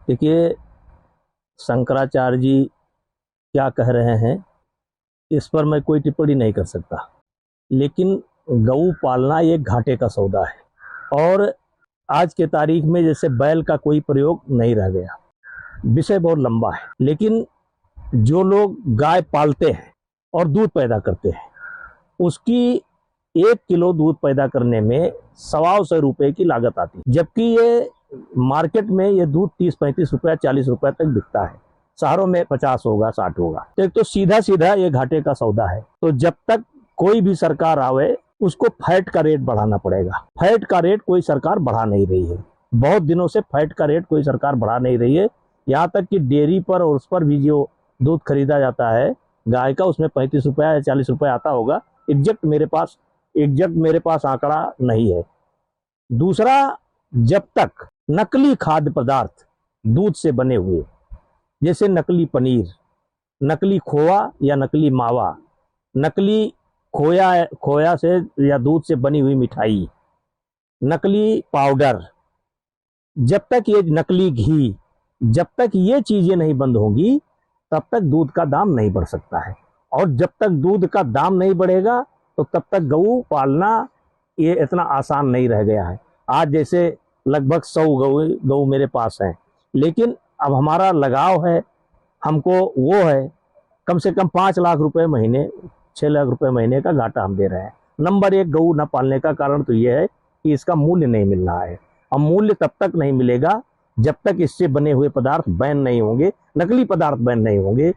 देखिए, शंकराचार्य जी क्या कह रहे हैं इस पर मैं कोई टिप्पणी नहीं कर सकता, लेकिन गऊ पालना ये घाटे का सौदा है। और आज के तारीख में जैसे बैल का कोई प्रयोग नहीं रह गया। विषय बहुत लंबा है, लेकिन जो लोग गाय पालते हैं और दूध पैदा करते हैं, उसकी 1 किलो दूध पैदा करने में 125 रुपये की लागत आती है, जबकि ये मार्केट में ये दूध 30-35 रुपया 40 रुपये तक बिकता है। शहरों में 50 होगा 60 होगा। तो एक तो सीधा सीधा ये घाटे का सौदा है। तो जब तक कोई भी सरकार आवे उसको फैट का रेट बढ़ाना पड़ेगा। फैट का रेट कोई सरकार बढ़ा नहीं रही है। बहुत दिनों से फैट का रेट कोई सरकार बढ़ा नहीं रही है। यहाँ तक कि डेयरी पर और उस पर भी जो दूध खरीदा जाता है गाय का, उसमें 35 रुपया या 40 रुपये आता होगा। एग्जैक्ट मेरे पास आंकड़ा नहीं है। दूसरा, जब तक नकली खाद्य पदार्थ दूध से बने हुए, जैसे नकली पनीर, नकली खोआ या नकली मावा, नकली खोया से या दूध से बनी हुई मिठाई, नकली पाउडर, जब तक ये नकली घी, जब तक ये चीजें नहीं बंद होंगी तब तक दूध का दाम नहीं बढ़ सकता है। और जब तक दूध का दाम नहीं बढ़ेगा तो तब तक गऊ पालना ये इतना आसान नहीं रह गया है। आज जैसे लगभग 100 गऊ मेरे पास हैं, लेकिन अब हमारा लगाव है, हमको वो है कम से कम 5 लाख रुपए महीने, 6 लाख रुपए महीने का घाटा हम दे रहे हैं। नंबर 1, गऊ न पालने का कारण तो ये है कि इसका मूल्य नहीं मिल रहा है। और मूल्य तब तक नहीं मिलेगा जब तक इससे बने हुए पदार्थ बैन नहीं होंगे, नकली पदार्थ बैन नहीं होंगे,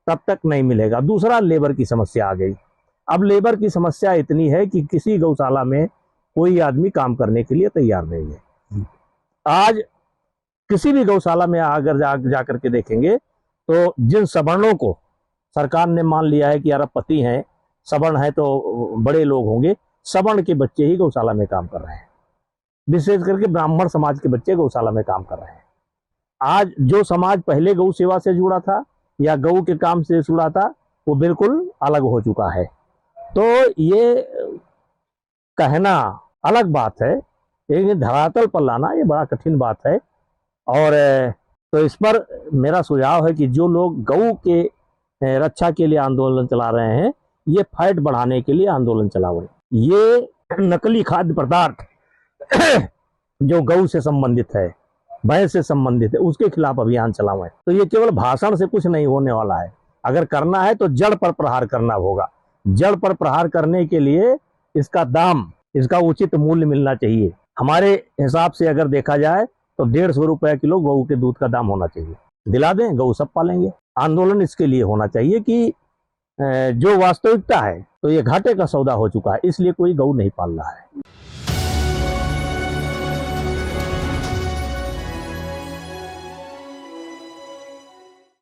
तब तक नहीं मिलेगा। दूसरा, लेबर की समस्या आ गई। अब लेबर की समस्या इतनी है कि किसी गौशाला में कोई आदमी काम करने के लिए तैयार नहीं है। आज किसी भी गौशाला में अगर जा करके देखेंगे तो जिन सवर्णों को सरकार ने मान लिया है कि यार पति हैं, सवर्ण है तो बड़े लोग होंगे, सवर्ण के बच्चे ही गौशाला में काम कर रहे हैं। विशेष करके ब्राह्मण समाज के बच्चे गौशाला में काम कर रहे हैं। आज जो समाज पहले गौ सेवा से जुड़ा था या गऊ के काम से जुड़ा था, वो बिल्कुल अलग हो चुका है। तो ये कहना अलग बात है, लेकिन धरातल पर लाना ये बड़ा कठिन बात है। और तो इस पर मेरा सुझाव है कि जो लोग गऊ के रक्षा के लिए आंदोलन चला रहे हैं, ये फैट बढ़ाने के लिए आंदोलन चलावे। ये नकली खाद्य पदार्थ जो गऊ से संबंधित है, भैंस से संबंधित है, उसके खिलाफ अभियान चलावें। तो ये केवल भाषण से कुछ नहीं होने वाला है। अगर करना है तो जड़ पर प्रहार करना होगा। जड़ पर प्रहार करने के लिए इसका दाम, इसका उचित मूल्य मिलना चाहिए। हमारे हिसाब से अगर देखा जाए तो 150 रुपये किलो गऊ के दूध का दाम होना चाहिए। दिला दें, गऊ सब पालेंगे। आंदोलन इसके लिए होना चाहिए कि जो वास्तविकता है तो ये घाटे का सौदा हो चुका है, इसलिए कोई गऊ नहीं पाल रहा है।